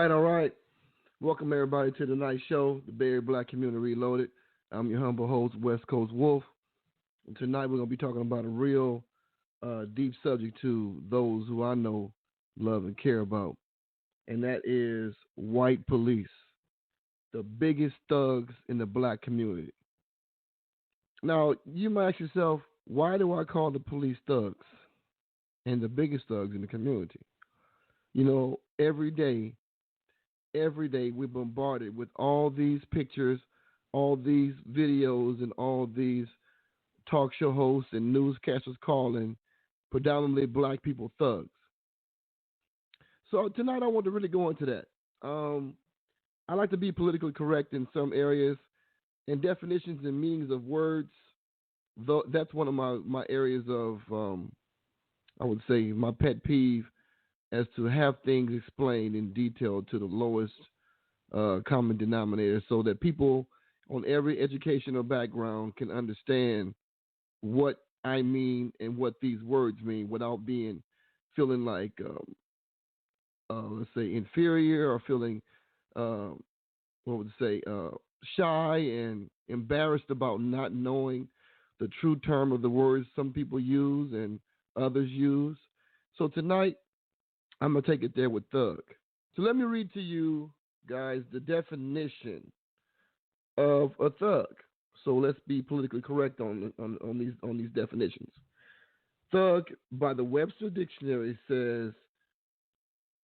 All right. Welcome everybody to tonight's show, the Bay Area Black Community Reloaded. I'm your humble host, West Coast Wolf. And tonight we're going to be talking about a real deep subject to those who I know, love, and care about. And that is white police, the biggest thugs in the black community. Now, you might ask yourself, why do I call the police thugs and the biggest thugs in the community? You know, every day we're bombarded with all these pictures, all these videos, and all these talk show hosts and newscasters calling predominantly black people thugs. So tonight I want to really go into that. I like to be politically correct in some areas, and definitions and meanings of words. Though that's one of my areas of, I would say, my pet peeve, as to have things explained in detail to the lowest common denominator, so that people on every educational background can understand what I mean and what these words mean without feeling like, let's say, inferior, or feeling, shy and embarrassed about not knowing the true term of the words some people use and others use. So tonight, I'm going to take it there with thug. So let me read to you guys the definition of a thug. So let's be politically correct on these definitions. Thug, by the Webster Dictionary, says,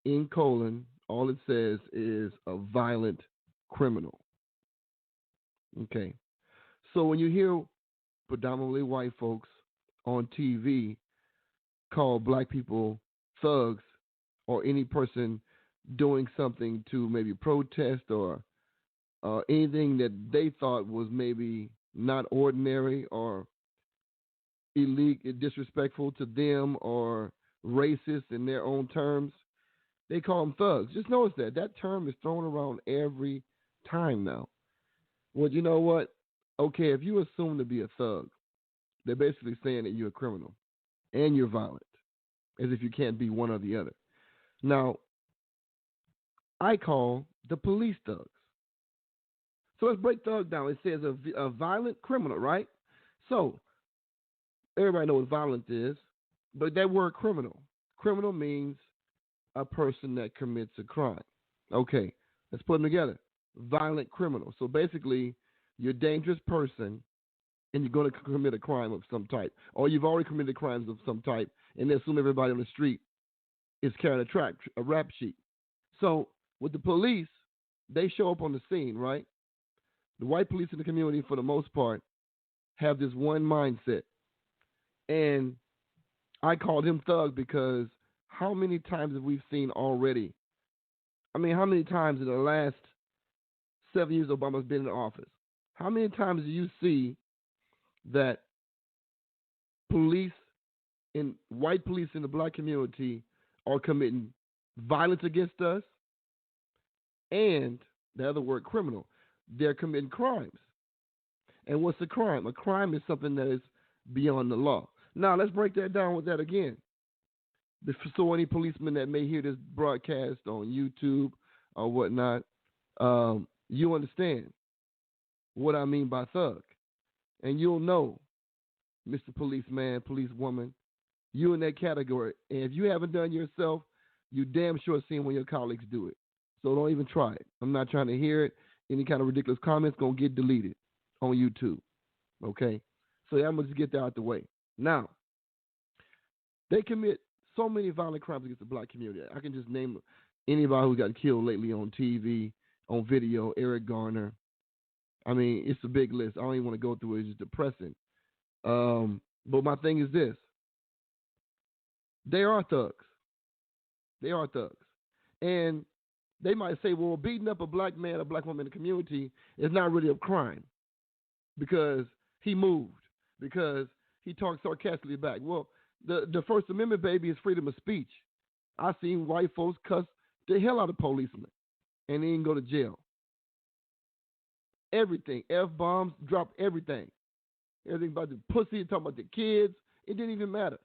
in colon, all it says is a violent criminal. Okay. So when you hear predominantly white folks on TV call black people thugs, or any person doing something to maybe protest or anything that they thought was maybe not ordinary or illegal, disrespectful to them, or racist in their own terms, they call them thugs. Just notice that term is thrown around every time now. Well, you know what? Okay, if you assume to be a thug, they're basically saying that you're a criminal and you're violent, as if you can't be one or the other. Now, I call the police thugs. So let's break thug down. It says a violent criminal, right? So everybody knows what violence is, but that word criminal means a person that commits a crime. Okay, let's put them together. Violent criminal. So basically, you're a dangerous person, and you're going to commit a crime of some type, or you've already committed crimes of some type, and they assume everybody on the street is carrying a rap sheet. So with the police, they show up on the scene, right? The white police in the community, for the most part, have this one mindset. And I call them thugs because how many times have we seen already? I mean, how many times in the last 7 years Obama's been in office? How many times do you see that white police in the black community are committing violence against us, and the other word, criminal, they're committing crimes. And what's a crime? A crime is something that is beyond the law. Now, let's break that down with that again. So any policemen that may hear this broadcast on YouTube or whatnot, you understand what I mean by thug. And you'll know, Mr. Policeman, policewoman, you in that category. And if you haven't done yourself, you damn sure seen one of your colleagues do it. So don't even try it. I'm not trying to hear it. Any kind of ridiculous comments going to get deleted on YouTube. Okay? So I'm going to just get that out the way. Now, they commit so many violent crimes against the black community. I can just name anybody who got killed lately on TV, on video, Eric Garner. I mean, it's a big list. I don't even want to go through it. It's just depressing. But my thing is this. They are thugs. They are thugs. And they might say, well, beating up a black man or black woman in the community is not really a crime because he moved, because he talked sarcastically back. Well, the First Amendment, baby, is freedom of speech. I've seen white folks cuss the hell out of policemen and they didn't go to jail. Everything. F-bombs, dropped everything. Everything about the pussy, talking about the kids. It didn't even matter.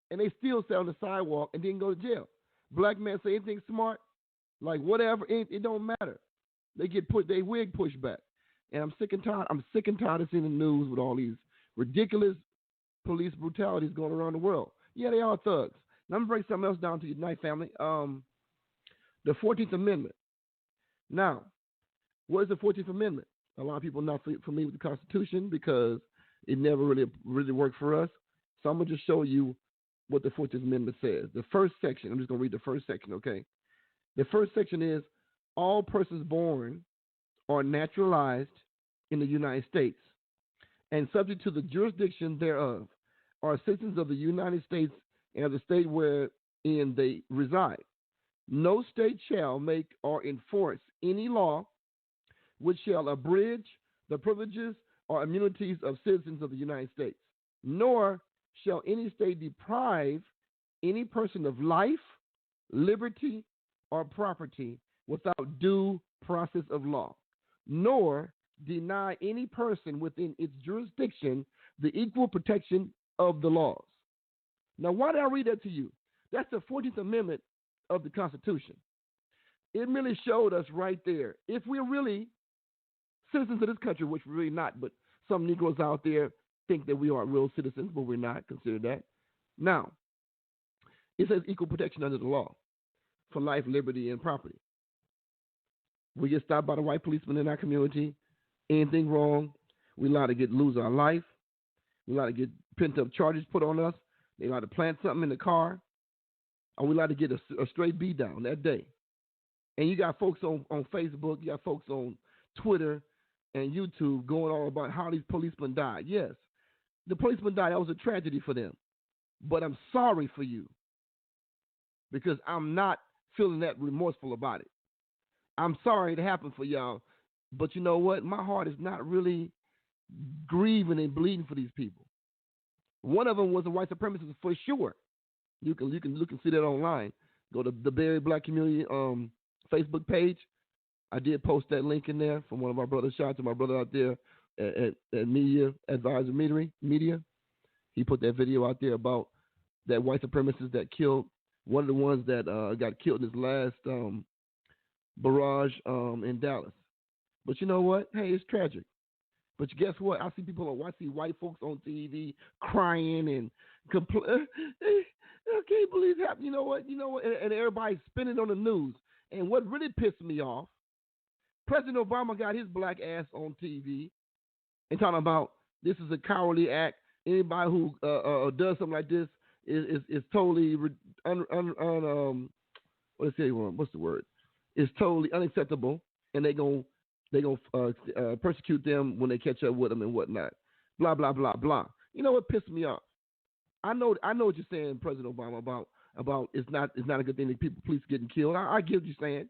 And they still sat on the sidewalk and didn't go to jail. Black men say anything smart, like whatever, it don't matter. They get they wig pushed back. And I'm sick and tired. I'm sick and tired of seeing the news with all these ridiculous police brutalities going around the world. Yeah, they are thugs. Now, I'm going to break something else down to you tonight, family. The 14th Amendment. Now, what is the 14th Amendment? A lot of people are not familiar with the Constitution because it never really worked for us. So I'm going to just show you what the 14th Amendment says. The first section, I'm just going to read the first section, okay? The first section is, all persons born are naturalized in the United States and subject to the jurisdiction thereof are citizens of the United States and of the state wherein they reside. No state shall make or enforce any law which shall abridge the privileges or immunities of citizens of the United States, nor shall any state deprive any person of life, liberty, or property without due process of law, nor deny any person within its jurisdiction the equal protection of the laws. Now, why did I read that to you? That's the 14th Amendment of the Constitution. It really showed us right there, if we're really citizens of this country, which we're really not, but some Negroes out there think that we are real citizens, but we're not considered that. Now, it says equal protection under the law for life, liberty, and property. We get stopped by the white policeman in our community. Anything wrong, we're allowed to lose our life. We're allowed to get pent-up charges put on us. They're allowed to plant something in the car. Or we're allowed to get a straight beat down that day. And you got folks on Facebook, you got folks on Twitter and YouTube going on about how these policemen died. Yes, the policemen died. That was a tragedy for them. But I'm sorry for you because I'm not feeling that remorseful about it. I'm sorry it happened for y'all. But you know what? My heart is not really grieving and bleeding for these people. One of them was a white supremacist for sure. You can see that online. Go to the Berry Black Community Facebook page. I did post that link in there from one of our brothers. Shout out to my brother out there at Media Advisor Media. He put that video out there about that white supremacist that killed one of the ones that got killed in his last barrage in Dallas. But you know what? Hey, it's tragic. But guess what? I see white folks on TV crying and I can't believe it happened. You know what? And everybody's spinning on the news. And what really pissed me off, President Obama got his black ass on TV and talking about this is a cowardly act. Anybody who does something like this is totally what's the word? It's totally unacceptable, and they gonna persecute them when they catch up with them and whatnot. Blah blah blah blah. You know what pissed me off? I know what you're saying, President Obama, about it's not a good thing that police getting killed. I get what you're saying.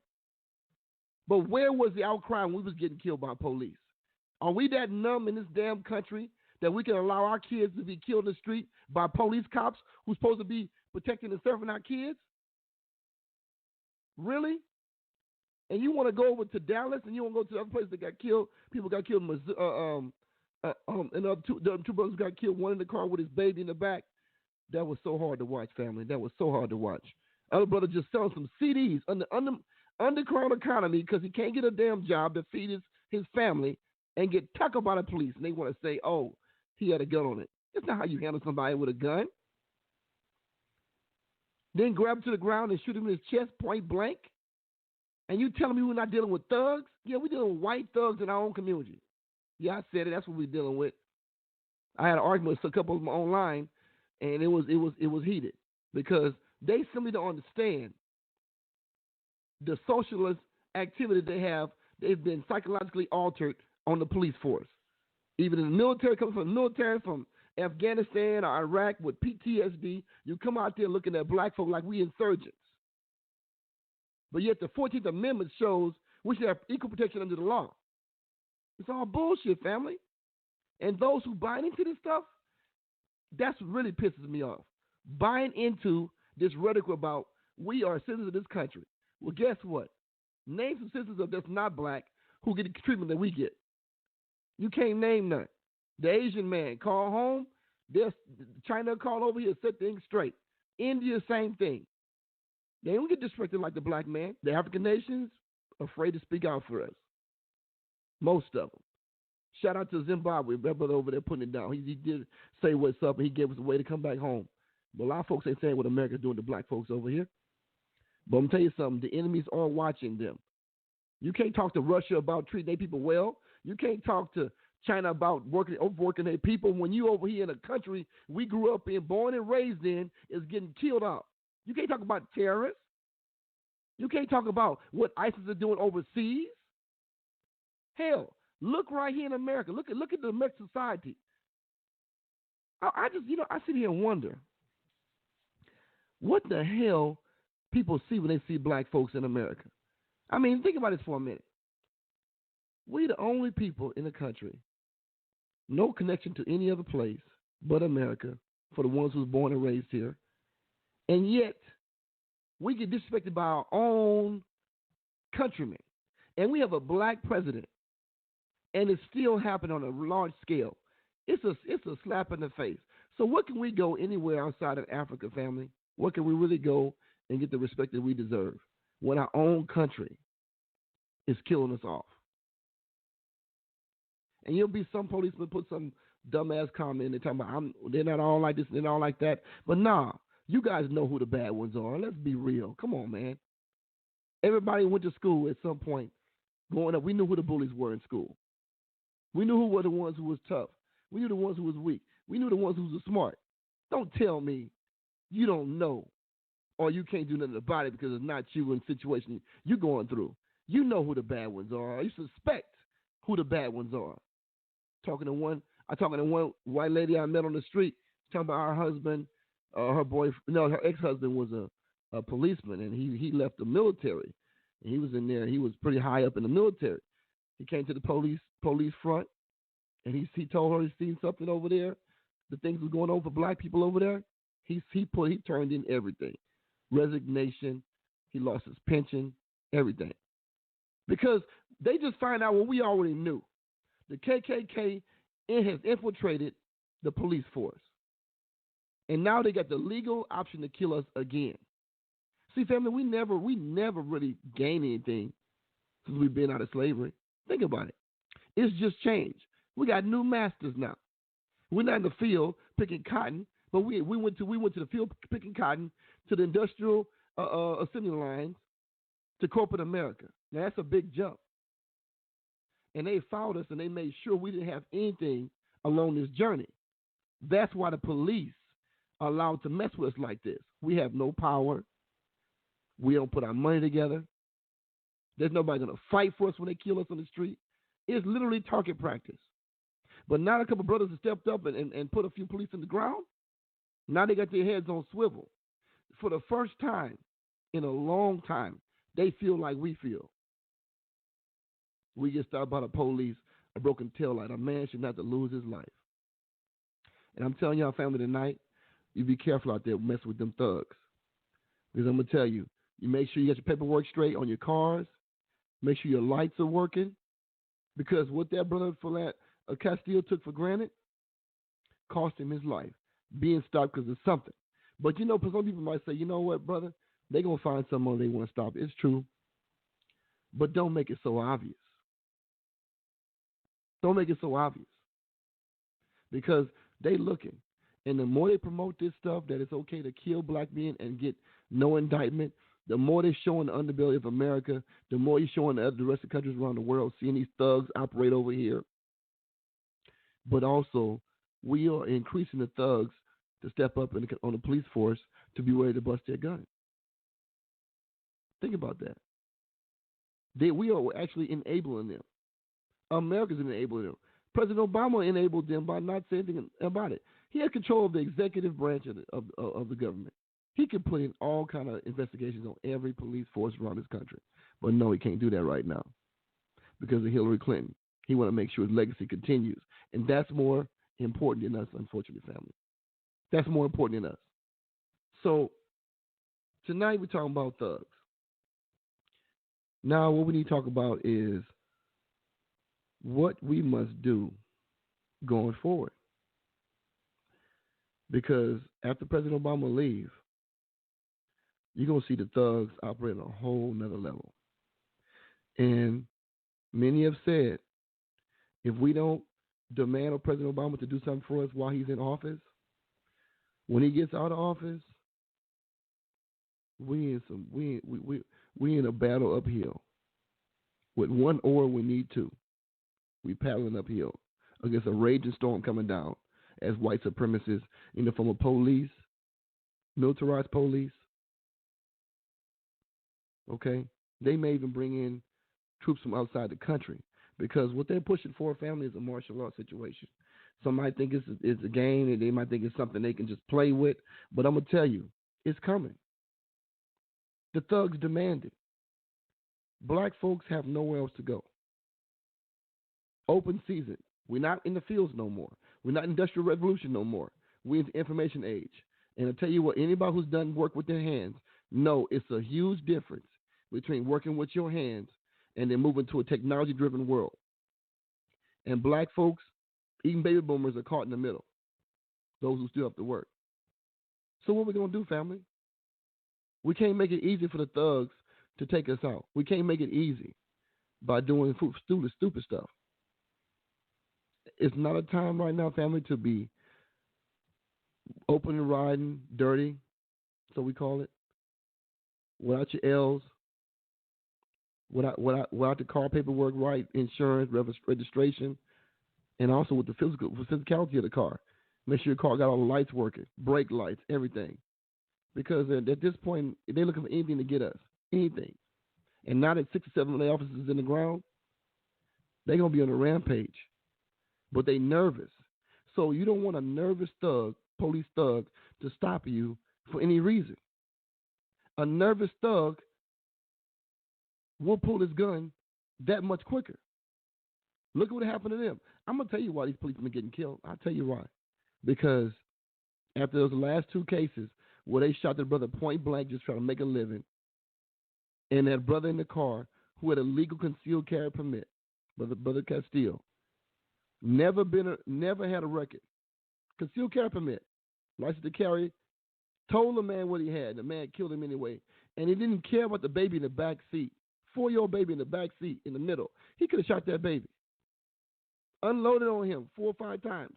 But where was the outcry when we was getting killed by police? Are we that numb in this damn country that we can allow our kids to be killed in the street by police cops who's supposed to be protecting and serving our kids? Really? And you want to go over to Dallas and you want to go to the other places that got killed? People got killed and the two brothers got killed, one in the car with his baby in the back. That was so hard to watch, family. That was so hard to watch. Other brother just selling some CDs underground economy because he can't get a damn job to feed his family and get tackled by the police. And they want to say, oh, he had a gun on it. That's not how you handle somebody with a gun. Then grab him to the ground and shoot him in his chest point blank. And you telling me we're not dealing with thugs? Yeah, we're dealing with white thugs in our own community. Yeah, I said it. That's what we're dealing with. I had an argument with a couple of them online, and it was heated because they simply don't understand the socialist activity they have. They've been psychologically altered on the police force. Even in the military, coming from the military from Afghanistan or Iraq with PTSD, you come out there looking at black folk like we insurgents. But yet the 14th Amendment shows we should have equal protection under the law. It's all bullshit, family. And those who buy into this stuff, that's what really pisses me off. Buying into this rhetoric about we are citizens of this country. Well, guess what? Name some citizens of that's not black who get the treatment that we get. You can't name none. The Asian man call home. There's China call over here, set things straight. India, same thing. They don't get disrespected like the black man. The African nations afraid to speak out for us. Most of them. Shout out to Zimbabwe, that brother over there putting it down. He did say what's up, and he gave us a way to come back home. But a lot of folks ain't saying what America's doing to black folks over here. But I'm going to tell you something. The enemies are watching them. You can't talk to Russia about treating their people well. You can't talk to China about overworking their people when you over here in a country we grew up in, born and raised in, is getting killed off. You can't talk about terrorists. You can't talk about what ISIS is doing overseas. Hell, look right here in America. Look at the American society. I just, I sit here and wonder, what the hell people see when they see black folks in America? I mean, think about this for a minute. We the only people in the country, no connection to any other place but America for the ones who was born and raised here. And yet, we get disrespected by our own countrymen. And we have a black president. And it's still happening on a large scale. It's a slap in the face. So what can we go anywhere outside of Africa, family? What can we really go and get the respect that we deserve when our own country is killing us off? And you'll be some policeman put some dumbass comment and talking about they're not all like this and they're not all like that. But nah, you guys know who the bad ones are. Let's be real. Come on, man. Everybody went to school at some point growing up. We knew who the bullies were in school. We knew who were the ones who was tough. We knew the ones who was weak. We knew the ones who was smart. Don't tell me you don't know or you can't do nothing about it because it's not you in the situation you're going through. You know who the bad ones are. You suspect who the bad ones are. Talking to one white lady I met on the street, talking about her husband, her ex-husband was a policeman, and he left the military. And he was in there. He was pretty high up in the military. He came to the police front, and he told her he'd seen something over there. The things was going on for black people over there. He turned in everything, resignation. He lost his pension, everything, because they just find out what we already knew. The KKK has infiltrated the police force, and now they got the legal option to kill us again. See, family, we never really gained anything since we've been out of slavery. Think about it. It's just changed. We got new masters now. We're not in the field picking cotton, but we went to the field picking cotton, to the industrial assembly lines, to corporate America. Now that's a big jump. And they followed us and they made sure we didn't have anything along this journey. That's why the police are allowed to mess with us like this. We have no power. We don't put our money together. There's nobody going to fight for us when they kill us on the street. It's literally target practice. But now a couple of brothers have stepped up and put a few police in the ground. Now they got their heads on swivel. For the first time in a long time, they feel like we feel. We get stopped by the police, a broken taillight. A man should not have to lose his life. And I'm telling y'all, family, tonight, you be careful out there messing with them thugs. Because I'm going to tell you, you make sure you get your paperwork straight on your cars. Make sure your lights are working. Because what that brother Castillo took for granted cost him his life. Being stopped because of something. But, some people might say, you know what, brother? They're going to find someone they want to stop. It's true. But don't make it so obvious. Don't make it so obvious. Because they looking. And the more they promote this stuff that it's okay to kill black men and get no indictment, the more they're showing the underbelly of America, the more you're showing the rest of the countries around the world, seeing these thugs operate over here. But also, we are increasing the thugs to step up on the police force to be ready to bust their gun. Think about that. We are actually enabling them. America's enabling them. President Obama enabled them by not saying anything about it. He has control of the executive branch of the government. He could put in all kind of investigations on every police force around this country. But no, he can't do that right now because of Hillary Clinton. He want to make sure his legacy continues. And that's more important than us, unfortunately, family. That's more important than us. So tonight we're talking about thugs. Now what we need to talk about is what we must do going forward. Because after President Obama leaves, you're going to see the thugs operate on a whole nother level. And many have said, if we don't demand of President Obama to do something for us while he's in office, when he gets out of office, we in a battle uphill. With one oar, we need two. We paddling uphill against a raging storm coming down as white supremacists in the form of police, militarized police. Okay, they may even bring in troops from outside the country because what they're pushing for, family, is a martial law situation. Some might think it's a game, and they might think it's something they can just play with. But I'm gonna tell you, it's coming. The thugs demand it. Black folks have nowhere else to go. Open season. We're not in the fields no more. We're not industrial revolution no more. We're in the information age. And I'll tell you what, anybody who's done work with their hands know it's a huge difference between working with your hands and then moving to a technology-driven world. And black folks, even baby boomers, are caught in the middle, those who still have to work. So what are we going to do, family? We can't make it easy for the thugs to take us out. We can't make it easy by doing stupid stuff. It's not a time right now, family, to be open and riding, dirty, so we call it, without your L's, without the car paperwork right, insurance, registration, and also with the physicality of the car. Make sure your car got all the lights working, brake lights, everything. Because at this point, they're looking for anything to get us, anything. And now that 6 or 7 of their officers in the ground, they're going to be on a rampage. But they nervous. So you don't want a nervous thug, police thug, to stop you for any reason. A nervous thug will pull his gun that much quicker. Look at what happened to them. I'm going to tell you why these policemen are getting killed. I'll tell you why. Because after those last 2 cases where they shot their brother point blank just trying to make a living, and that brother in the car who had a legal concealed carry permit, Brother Castillo, never had a record, concealed carry permit, license to carry, told the man what he had. The man killed him anyway, and he didn't care about the baby in the back seat, 4-year-old baby in the back seat in the middle. He could have shot that baby. Unloaded on him 4 or 5 times.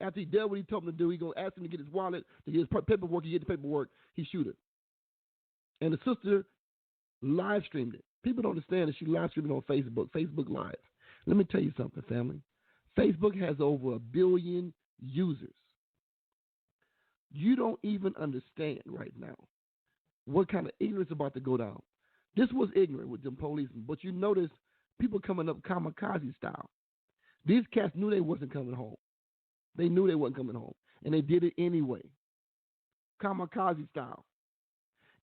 After he did what he told him to do, he going to ask him to get his wallet, to get his paperwork. He get the paperwork, he shoot it. And the sister live streamed it. People don't understand that she live streamed it on Facebook Live. Let me tell you something, family. Facebook has over 1 billion users. You don't even understand right now what kind of ignorance is about to go down. This was ignorant with them policemen, but you notice people coming up kamikaze style. These cats knew they wasn't coming home. They knew they wasn't coming home, and they did it anyway. Kamikaze style.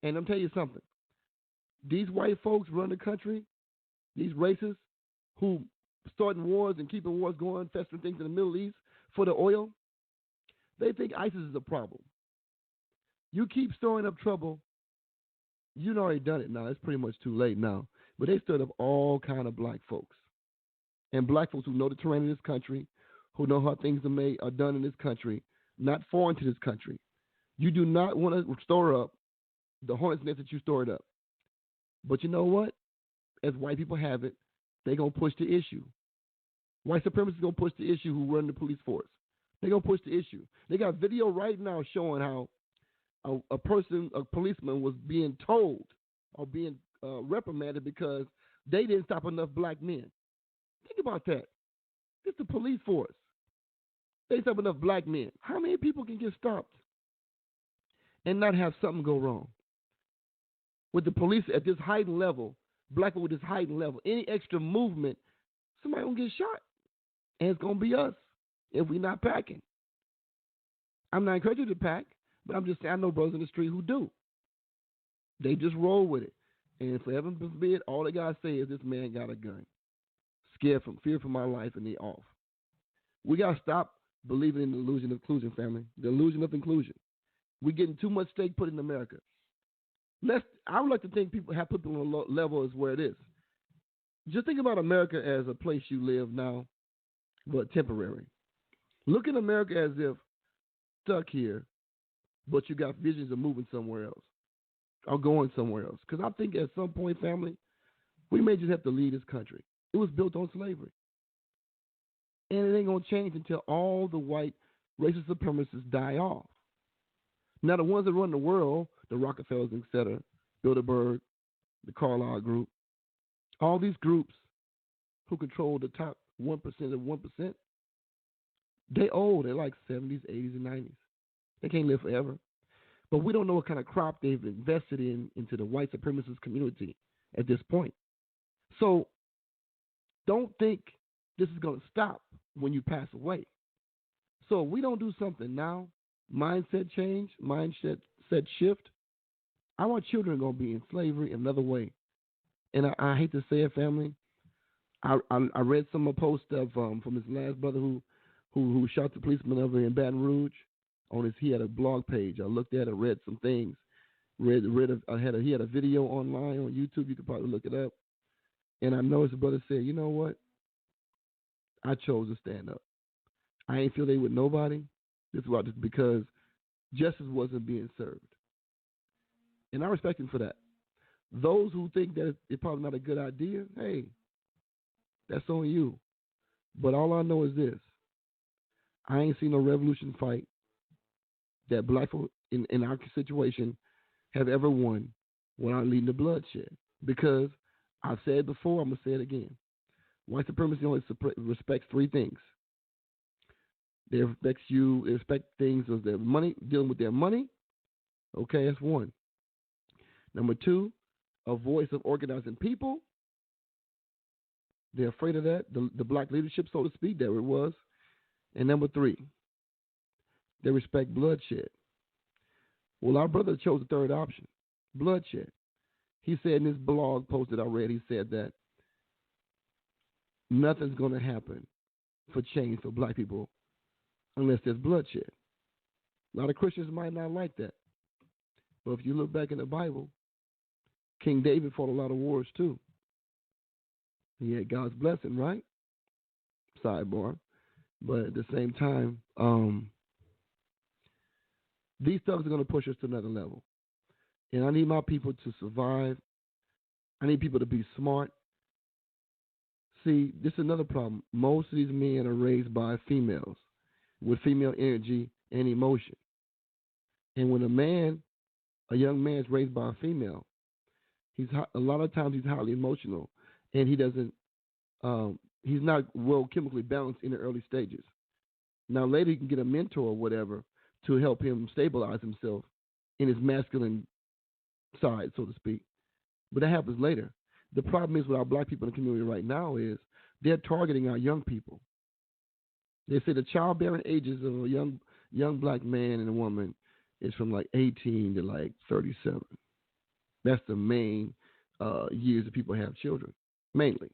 And I'm telling you something. These white folks run the country, these racists who starting wars and keeping wars going, festering things in the Middle East for the oil, they think ISIS is a problem. You keep stirring up trouble, you've already done it now. It's pretty much too late now. But they stirred up all kind of black folks. And black folks who know the terrain of this country, who know how things are done in this country, not foreign to this country. You do not want to store up the hornet's nest that you stored up. But you know what? As white people have it, they're going to push the issue. White supremacists going to push the issue who run the police force. They're going to push the issue. They got video right now showing how a policeman was being told or being reprimanded because they didn't stop enough black men. Think about that. It's the police force. They didn't stop enough black men. How many people can get stopped and not have something go wrong? With the police at this heightened level, black people with this heightened level, any extra movement, somebody going to get shot. And it's going to be us if we're not packing. I'm not encouraging you to pack, But I'm just saying, I know brothers in the street who do. They just roll with it. And for heaven forbid, all they got to say is this man got a gun. Scared from fear for my life, and they off. We got to stop believing in the illusion of inclusion, family. The illusion of inclusion. We're getting too much stake put in America. I would like to think people have put them on a level as where it is. Just think about America as a place you live now, but temporary. Look at America as if stuck here, but you got visions of moving somewhere else or going somewhere else. Because I think at some point, family, we may just have to leave this country. It was built on slavery. And it ain't going to change until all the white racist supremacists die off. Now, the ones that run the world, the Rockefellers, etc., Bilderberg, the Carlyle Group, all these groups who control the top 1% of 1%, they old. They're like 70s, 80s, and 90s. They can't live forever. But we don't know what kind of crop they've invested into the white supremacist community at this point. So don't think this is going to stop when you pass away. So if we don't do something now, mindset change, mindset shift, our children are going to be in slavery another way. And I hate to say it, family. I read some post of from his last brother who shot the policeman over in Baton Rouge. He had a blog page. I looked at it, read some things. He had a video online on YouTube. You could probably look it up. And I noticed the brother said, you know what? I chose to stand up. I ain't affiliated with nobody. This is because justice wasn't being served. And I respect him for that. Those who think that it's probably not a good idea, hey, that's on you. But all I know is this. I ain't seen no revolution fight that black folk in our situation have ever won without leading to bloodshed. Because I've said before, I'm going to say it again. White supremacy only respects three things. They respect things as their money, dealing with their money. Okay, that's one. Number two, a voice of organizing people. They're afraid of that, the black leadership, so to speak, there it was. And number three, they respect bloodshed. Well, our brother chose the third option, bloodshed. He said in his blog post that I read, he said that nothing's going to happen for change for black people unless there's bloodshed. A lot of Christians might not like that. But if you look back in the Bible, King David fought a lot of wars too. He had God's blessing, right? Sidebar. But at the same time, these thugs are going to push us to another level. And I need my people to survive. I need people to be smart. See, this is another problem. Most of these men are raised by females with female energy and emotion. And when a young man is raised by a female, a lot of times he's highly emotional, and he's not well chemically balanced in the early stages. Now later he can get a mentor or whatever to help him stabilize himself in his masculine side, so to speak. But that happens later. The problem is with our black people in the community right now is they're targeting our young people. They say the childbearing ages of a young black man and a woman is from like 18 to like 37. That's the main years that people have children, mainly.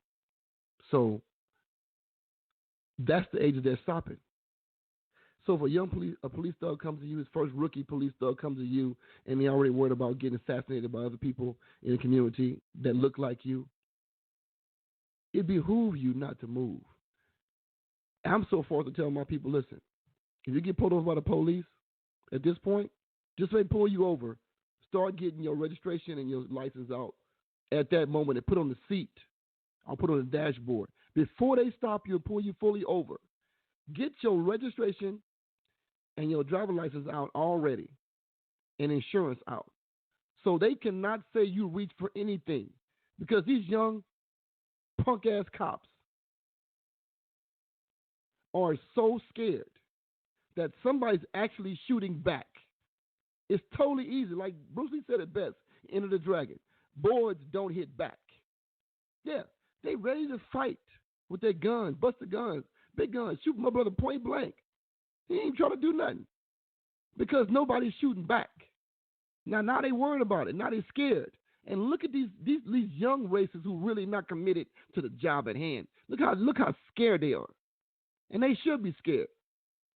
So that's the age that they're stopping. So if a police thug comes to you, his first rookie police thug comes to you, and they're already worried about getting assassinated by other people in the community that look like you, it behooves you not to move. I'm so forced to tell my people, listen, if you get pulled over by the police at this point, just say pull you over, start getting your registration and your license out at that moment and put on the seat. I'll put on the dashboard. Before they stop you and pull you fully over, get your registration and your driver license out already and insurance out. So they cannot say you reach for anything because these young punk-ass cops are so scared that somebody's actually shooting back. It's totally easy. Like Bruce Lee said it best, Enter the Dragon. Boards don't hit back. Yeah, they ready to fight with their guns, bust the guns, big guns, shoot my brother point blank. He ain't trying to do nothing. because nobody's shooting back. Now they worried about it. Now they scared. And look at these young racists who really not committed to the job at hand. Look how scared they are, and they should be scared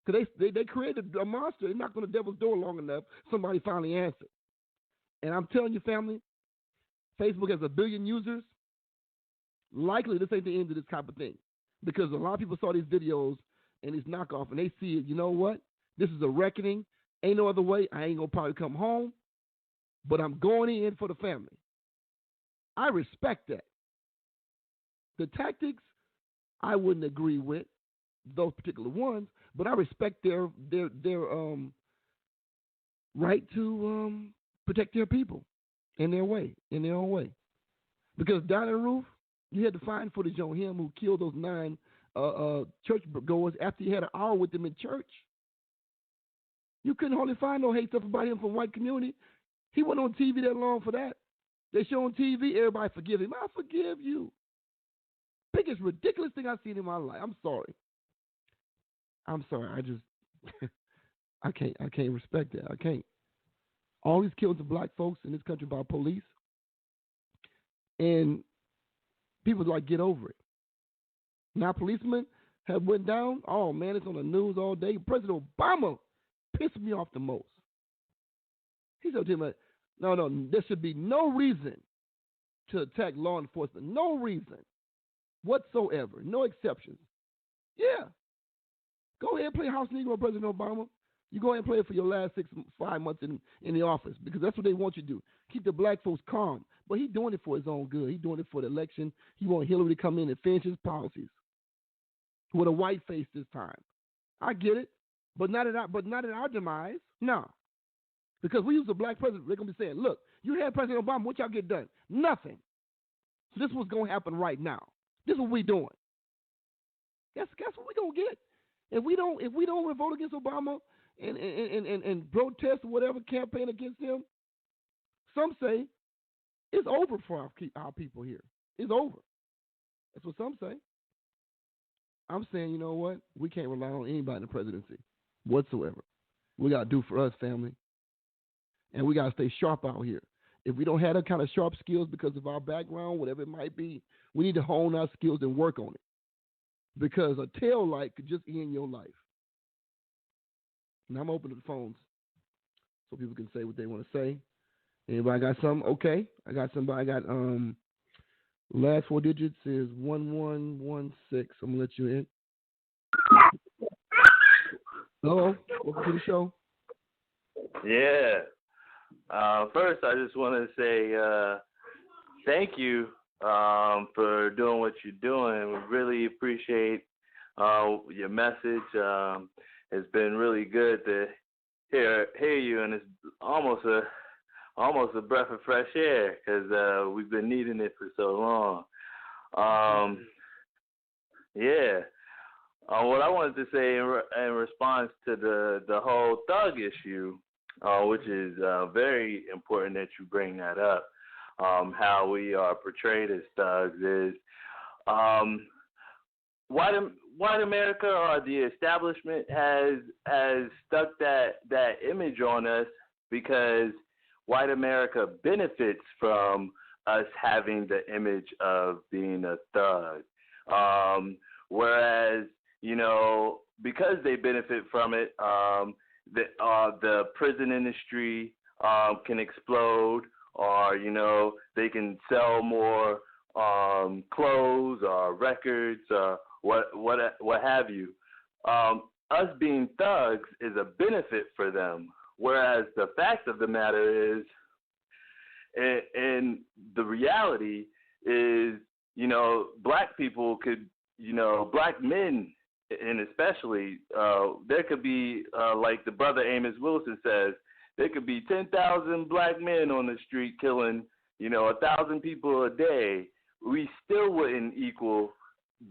because they created a monster. They knocked on the devil's door long enough. Somebody finally answered. And I'm telling you, family, Facebook has 1 billion users. Likely this ain't the end of this type of thing, because a lot of people saw these videos and these knockoff, and they see it. You know what? This is a reckoning. Ain't no other way. I ain't gonna probably come home, but I'm going in for the family. I respect that. The tactics, I wouldn't agree with those particular ones, but I respect their right to protect their people in their own way. Because down in the roof, you had to find footage on him who killed those 9 church goers after he had an hour with them in church. You couldn't hardly find no hate stuff about him from white community. He wasn't on TV that long for that. They show on TV, everybody forgive him. I forgive you. Biggest ridiculous thing I've seen in my life. I'm sorry. I just I can't respect that. I can't. All these killings of black folks in this country by police, and people like get over it. Now policemen have went down. Oh man, it's on the news all day. President Obama pissed me off the most. He said to him, no, there should be no reason to attack law enforcement. No reason whatsoever. No exceptions. Yeah. Go ahead and play House Negro, President Obama. You go ahead and play it for your last 5 months in the office, because that's what they want you to do. Keep the black folks calm. But he's doing it for his own good. He's doing it for the election. He wants Hillary to come in and finish his policies with a white face this time. I get it, but not at our demise. No. Because we use a black president, they're going to be saying, look, you had President Obama, what y'all get done? Nothing. So this is what's going to happen right now. This is what we're doing. Guess what we're going to get. If we don't vote against Obama and protest or whatever, campaign against him, some say it's over for our people here. It's over. That's what some say. I'm saying, you know what? We can't rely on anybody in the presidency whatsoever. We got to do for us, family. And we got to stay sharp out here. If we don't have that kind of sharp skills because of our background, whatever it might be, we need to hone our skills and work on it. Because a tail light could just end your life. And I'm open to the phones so people can say what they want to say. Anybody got something? Okay. I got somebody. I got last 4 digits is 1116. I'm gonna let you in. Hello. Welcome to the show. Yeah. First, I just want to say thank you for doing what you're doing. We really appreciate your message. It's been really good to hear you, and it's almost a breath of fresh air because we've been needing it for so long. Yeah. What I wanted to say in response to the whole thug issue, which is very important that you bring that up, how we are portrayed as thugs is white America or the establishment has stuck that image on us because white America benefits from us having the image of being a thug. Whereas, because they benefit from it, the prison industry can explode, or, they can sell more clothes or records or what have you. Us being thugs is a benefit for them, whereas the fact of the matter is, and the reality is, black people could, black men, and especially, there could be, like the brother Amos Wilson says, there could be 10,000 black men on the street killing, 1,000 people a day. We still wouldn't equal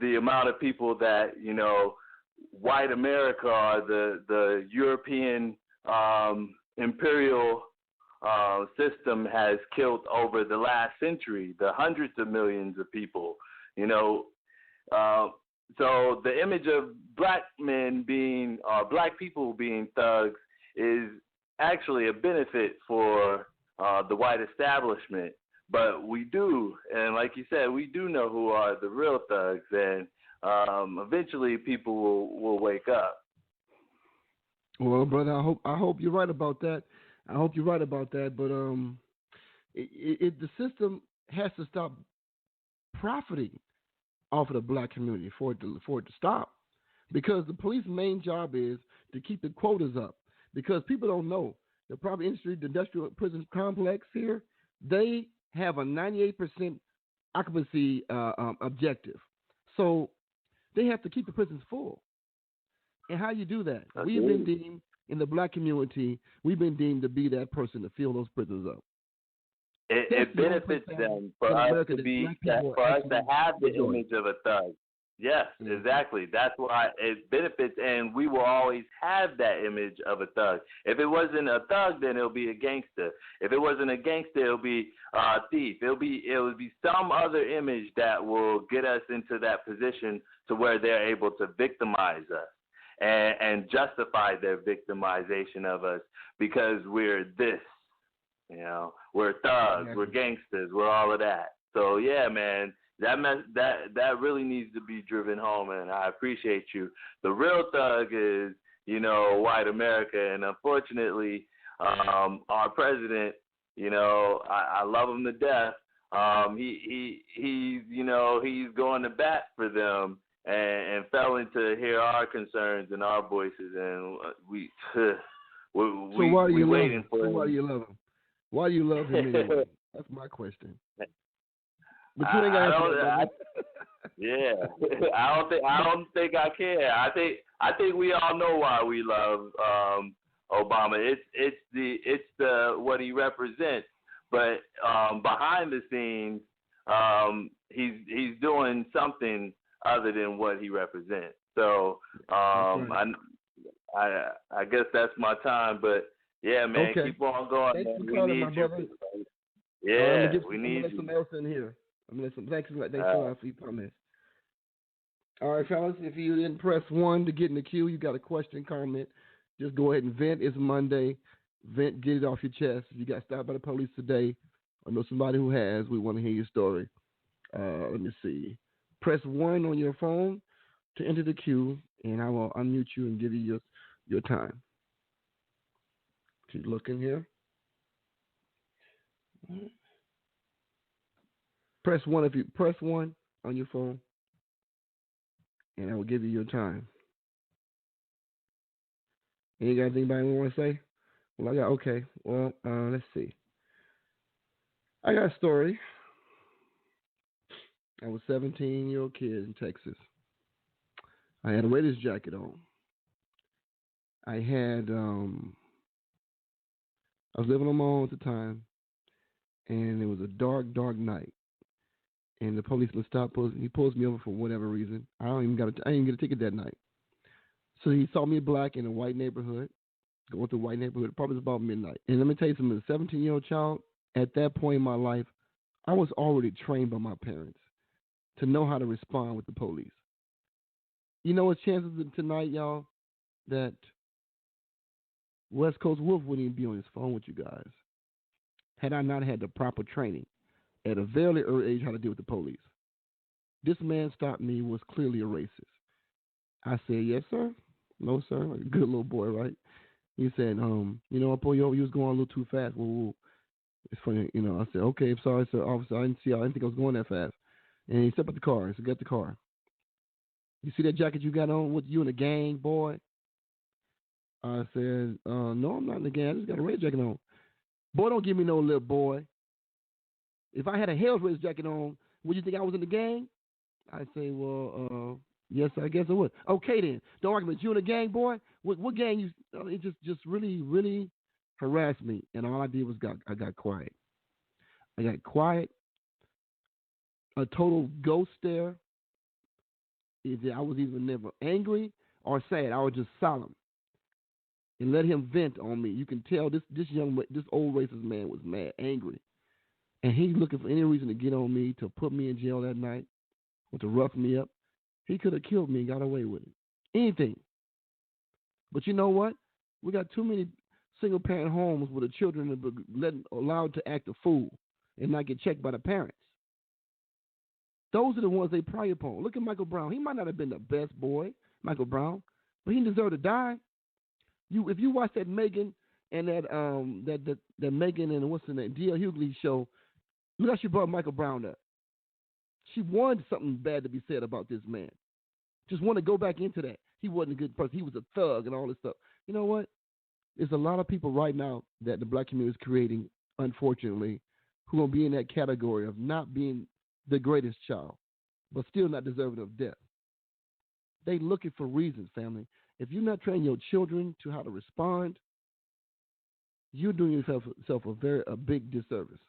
the amount of people that, white America or the European imperial system has killed over the last century, the hundreds of millions of people, So the image of black men being, black people being thugs is actually a benefit for the white establishment. But we do, and like you said, we do know who are the real thugs, and eventually people will wake up. Well, brother, I hope you're right about that. I hope you're right about that. But the system has to stop profiting off of the black community for it to stop, because the police's main job is to keep the quotas up. Because people don't know, the private industry, the industrial prison complex here, they have a 98% occupancy objective. So they have to keep the prisons full. And how you do that? We've been deemed, in the black community, we've been deemed to be that person to fill those prisons up. It benefits them for us to be, for us to have the image of a thug. Yes, exactly. That's why it benefits, and we will always have that image of a thug. If it wasn't a thug, then it'll be a gangster. If it wasn't a gangster, it'll be a thief. It would be some other image that will get us into that position to where they're able to victimize us and justify their victimization of us because we're this. You know, we're thugs, we're gangsters, we're all of that. So yeah, man, that really needs to be driven home, and I appreciate you. The real thug is, white America, and unfortunately, our president, I love him to death. He's going to bat for them and failing to hear our concerns and our voices, and we waiting for him. Why do you love him? Why do you love him anyway? That's my question. But you ain't got yeah, I don't think I care. I think we all know why we love Obama. It's the what he represents. But behind the scenes, he's doing something other than what he represents. So I guess that's my time. But yeah, man, keep on going. Thanks man. for calling, my brother. Yeah, we need you. Let some else in here. Thanks a lot for your comments. All right, fellas, if you didn't press 1 to get in the queue, you got a question, comment, just go ahead and vent. It's Monday. Vent, get it off your chest. If you got stopped by the police today, or know somebody who has, we want to hear your story. Let me see. Press 1 on your phone to enter the queue, and I will unmute you and give you your time. Keep looking here. Press 1 on your phone, and I will give you your time. You got anybody want to say? Well, let's see. I got a story. I was a 17-year-old kid in Texas. I had a Raiders jacket on. I was living on my own at the time, and it was a dark, dark night. And the policeman he pulls me over for whatever reason. I didn't even get a ticket that night. So he saw me black in a white neighborhood, going through a white neighborhood. Probably was about midnight. And let me tell you something, as a 17-year-old child, at that point in my life, I was already trained by my parents to know how to respond with the police. You know what chances tonight, y'all, that West Coast Wolf wouldn't even be on his phone with you guys had I not had the proper training at a very early age how to deal with the police. This man stopped me, was clearly a racist. I said, yes, sir. No, sir. Like a good little boy, right? He said, I pulled you over. You was going a little too fast. Whoa. It's funny, I said, okay, I'm sorry, sir. Officer, I didn't think I was going that fast. And he stepped out the car. He said, get the car. You see that jacket you got on? With you in the gang, boy? I said, no, I'm not in the gang. I just got a red jacket on. Boy, don't give me no little boy. If I had a Hell's Raiders jacket on, would you think I was in the gang? I'd say, well, yes, I guess I would. Okay, then. Don't argue with you in the gang, boy. What gang you? It just really, really harassed me, and all I did was I got quiet. I got quiet. A total ghost stare. I was even never angry or sad. I was just solemn and let him vent on me. You can tell this old racist man was mad, angry. And he's looking for any reason to get on me, to put me in jail that night, or to rough me up. He could have killed me and got away with it. Anything. But you know what? We got too many single parent homes where the children are allowed to act a fool and not get checked by the parents. Those are the ones they prey upon. Look at Michael Brown. He might not have been the best boy, Michael Brown, but he deserved to die. If you watch that Megan and that Megan and what's the name, D.L. Hughley show, look how she brought Michael Brown up. She wanted something bad to be said about this man. Just want to go back into that. He wasn't a good person. He was a thug and all this stuff. You know what? There's a lot of people right now that the black community is creating, unfortunately, who will be in that category of not being the greatest child, but still not deserving of death. They looking for reasons, family. If you're not training your children to how to respond, you're doing yourself a big disservice.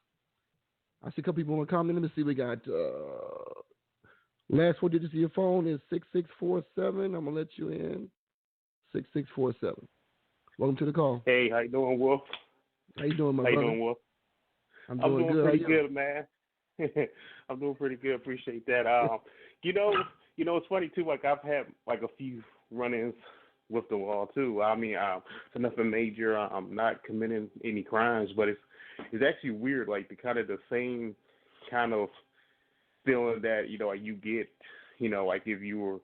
I see a couple people want to comment. Let me see. We got last four digits of your phone is 6647. I'm gonna let you in. 6647. Welcome to the call. Hey, how you doing, Wolf? How you doing, my brother? How you doing, Wolf? I'm doing good. Pretty good, man. I'm doing pretty good. Appreciate that. You know, it's funny too. Like I've had like a few run-ins with the law too. I mean, it's nothing major. I'm not committing any crimes, but it's actually weird. Like the same kind of feeling that like you get, like if you were,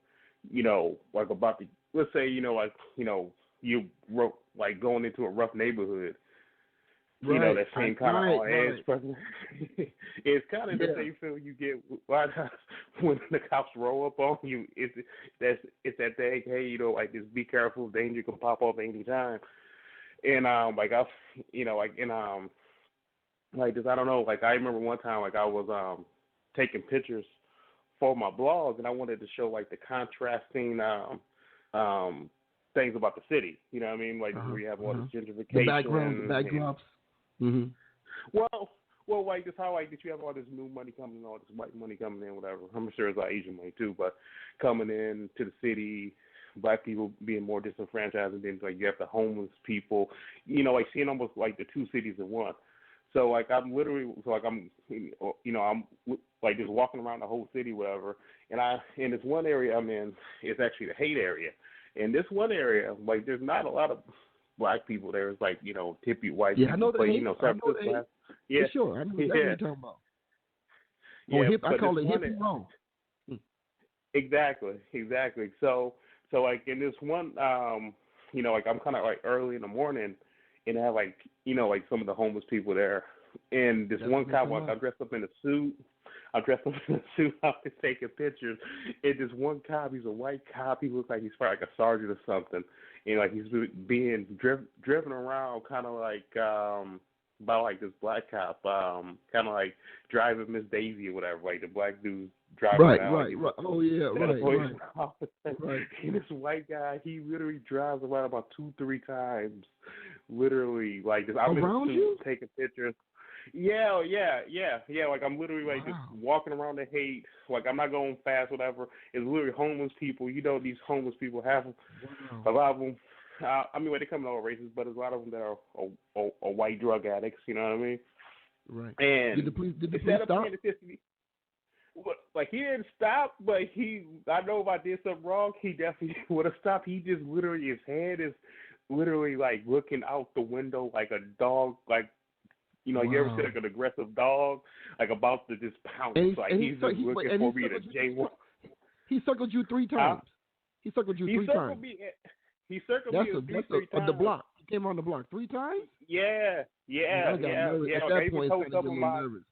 like about to, let's say, you wrote like going into a rough neighborhood. Right. That same kind of edge. It's kind of the same feeling you get when the cops roll up on you. It's that thing. Hey, like just be careful. Danger can pop up any time. And like I, like this. I don't know. Like I remember one time, like I was taking pictures for my blog, and I wanted to show like the contrasting things about the city. You know what I mean? Like where you have all this gentrification, the backdrops. Mm-hmm. Well, like this how like that you have all this new money coming in, all this white money coming in, whatever. I'm sure it's like Asian money too, but coming in to the city, black people being more disenfranchised, and then like you have the homeless people, like seeing almost like the two cities in one. So like I'm literally, I'm like just walking around the whole city, whatever. And in this one area I'm in, it's actually the hate area. In this one area, like there's not a lot of black people there. It's like, tippy white people. I know that. Yeah, for sure. I know exactly what you're talking about. Yeah, I call it hippie wrong. Exactly. So like in this one, like I'm kind of like early in the morning, and I have like, like some of the homeless people there, and this one cop, like I dressed up in a suit. I was taking pictures, and this one cop, he's a white cop. He looks like he's probably like a sergeant or something. And like he's being driven around, kind of like by like this black cop, kind of like driving Miss Daisy or whatever. Like the black dude driving around. Right. Oh yeah, right. And this white guy, he literally drives around about 2-3 times, literally like this. I'm around in you taking pictures. Yeah. Like I'm literally like just walking around the hate. Like I'm not going fast, whatever. It's literally homeless people. These homeless people have a lot of them. I mean, they come in all races, but there's a lot of them that are white drug addicts. You know what I mean? Right. And did the police stop? Like he didn't stop, but I know if I did something wrong, he definitely would have stopped. He just literally, his head is literally like looking out the window like a dog, like. You ever see like an aggressive dog, like about to just pounce? He's just looking for me to jaywalk. He circled you 3 times. He circled you 3 times. He circled me 3 times. The block. He came on the block 3 times? Yeah. At that point, I got nervous.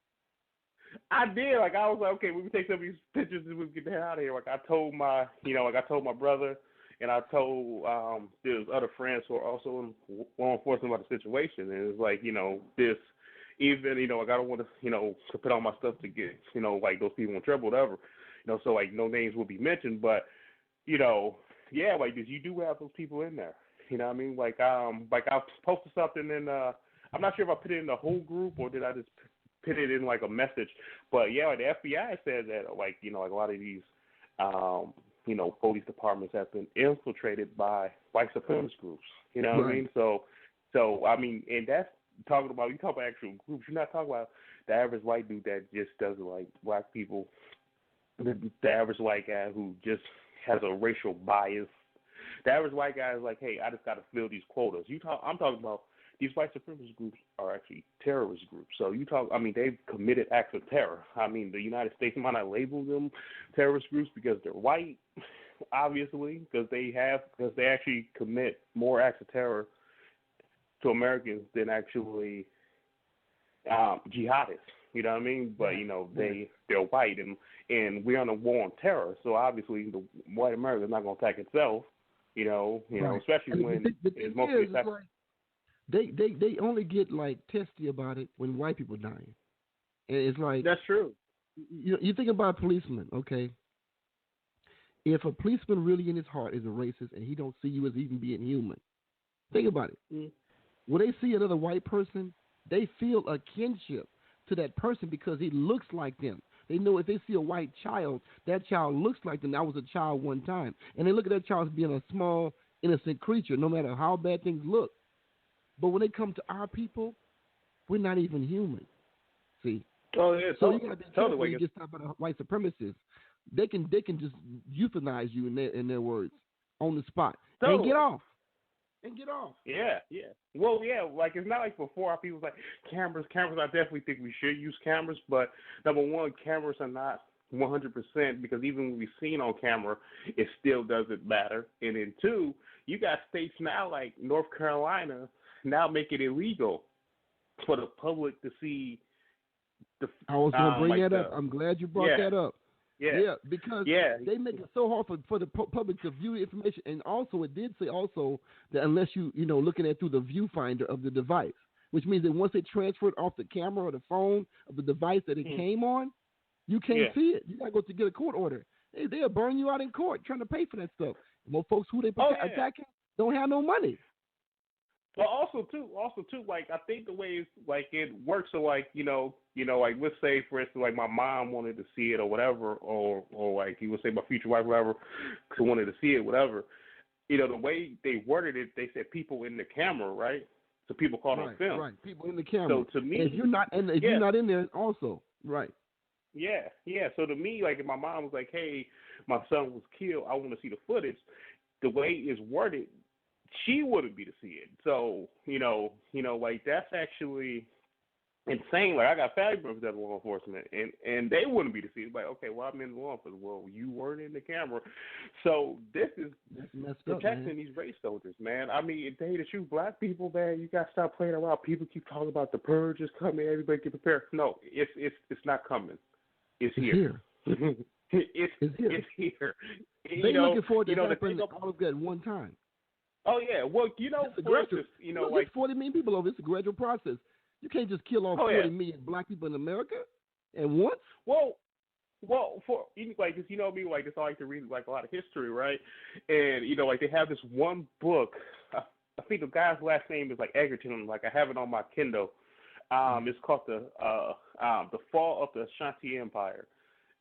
I did. Like I was like, okay, we can take some of these pictures and we can get the hell out of here. Like I told my, I told my brother, and I told there's other friends who are also in law enforcement about the situation, and it's like, this. Even, like I don't want to, to put all my stuff to get, like those people in trouble, whatever, so like no names will be mentioned, but, like this, you do have those people in there, you know what I mean? Like I posted something in, I'm not sure if I put it in the whole group or did I just put it in like a message, but like the FBI said that like, like a lot of these, police departments have been infiltrated by white supremacist groups, you know what I mean? So I mean, and that's, you talk about actual groups. You're not talking about the average white dude that just doesn't like black people. The average white guy who just has a racial bias. The average white guy is like, hey, I just got to fill these quotas. I'm talking about these white supremacist groups are actually terrorist groups. So they've committed acts of terror. I mean, the United States might not label them terrorist groups because they're white, obviously, because they actually commit more acts of terror to Americans than actually jihadists. You know what I mean? But they're white, and we're on a war on terror. So obviously, the white America is not going to attack itself. Especially when it's mostly attack. They only get like testy about it when white people dying. And it's like that's true. You think about a policeman, okay? If a policeman really in his heart is a racist and he don't see you as even being human, think about it. Mm. When they see another white person, they feel a kinship to that person because he looks like them. They know if they see a white child, that child looks like them. I was a child one time. And they look at that child as being a small, innocent creature, no matter how bad things look. But when they come to our people, we're not even human. See? Oh, yeah, so you got to be careful when you get stopped by the white supremacists. They can just euthanize you in their words on the spot. And get off. Yeah. Well, yeah, like it's not like before. Our people was like cameras. I definitely think we should use cameras, but number one, cameras are not 100% because even when we've seen on camera, it still doesn't matter. And then two, you got states now like North Carolina now make it illegal for the public to see. I was going to bring that up. I'm glad you brought that up. Yeah, because they make it so hard for the public to view the information, and also it did say also that unless you looking at through the viewfinder of the device, which means that once they transfer it off the camera or the phone of the device that it came on, you can't see it. You got to go to get a court order. They'll burn you out in court trying to pay for that stuff. More folks who they attacking don't have no money. But also too, like I think the way it works, so like like let's say for instance, like my mom wanted to see it or whatever, or like you would say my future wife, whatever, who wanted to see it, whatever. The way they worded it, they said people in the camera, right? So people caught on film, right? People in the camera. So to me, if you're not in there, also, right? Yeah. So to me, like if my mom was like, "Hey, my son was killed. I want to see the footage," the way it's worded, she wouldn't be to see it. So, like that's actually insane. Like I got family members that are law enforcement and they wouldn't be to see it. Like, okay, well I'm in law enforcement. Well, you weren't in the camera. So this is protecting these race soldiers, man. I mean, if they to shoot black people, man, you gotta stop playing around. People keep talking about the purge is coming, everybody get prepared. No, it's not coming. It's here. It's here. They looking forward to happen all of that at one time. Oh yeah, well for instance, like 40 million people over. It's a gradual process. You can't just kill off 40 million black people in America at once. Well, for like this, me, like this, I like to read like a lot of history, right? And like they have this one book. I think the guy's last name is like Egerton. Like I have it on my Kindle. It's called the Fall of the Ashanti Empire.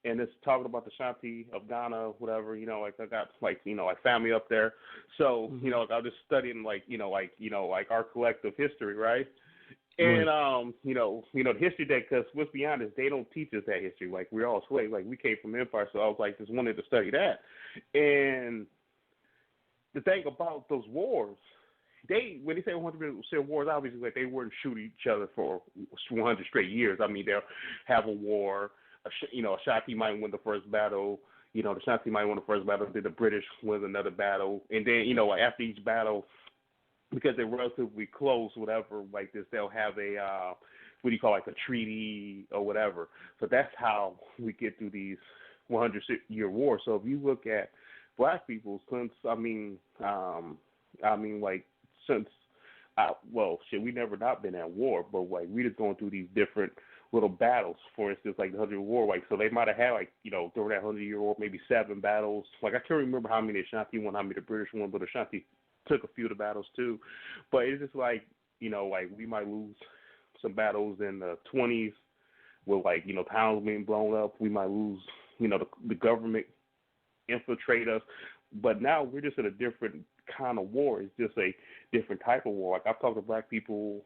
And it's talking about the Ashanti of Ghana, whatever, like I got like family up there. So, like I was just studying like our collective history, right? And the history that, because let's be honest, they don't teach us that history. Like we're all slaves, like we came from empire, so I was like just wanted to study that. And the thing about those wars, when they say 100% wars, obviously like they wouldn't shoot each other for 100 straight years. I mean, they'll have a war. Ashanti might win the first battle. The Ashanti might win the first battle. Then the British win another battle, and then after each battle, because they're relatively close, whatever, like this, they'll have a like a treaty or whatever. So that's how we get through these 100-year wars. So if you look at black people, since we never not been at war, but like we just going through these different little battles. For instance, like the 100-Year War, like so they might have had like during that 100-Year War maybe 7 battles. Like I can't remember how many Ashanti won, how many the British won, but Ashanti took a few of the battles too. But it's just like like we might lose some battles in the 20s with like towns being blown up. We might lose the government infiltrate us. But now we're just in a different kind of war. It's just a different type of war. Like I've talked to black people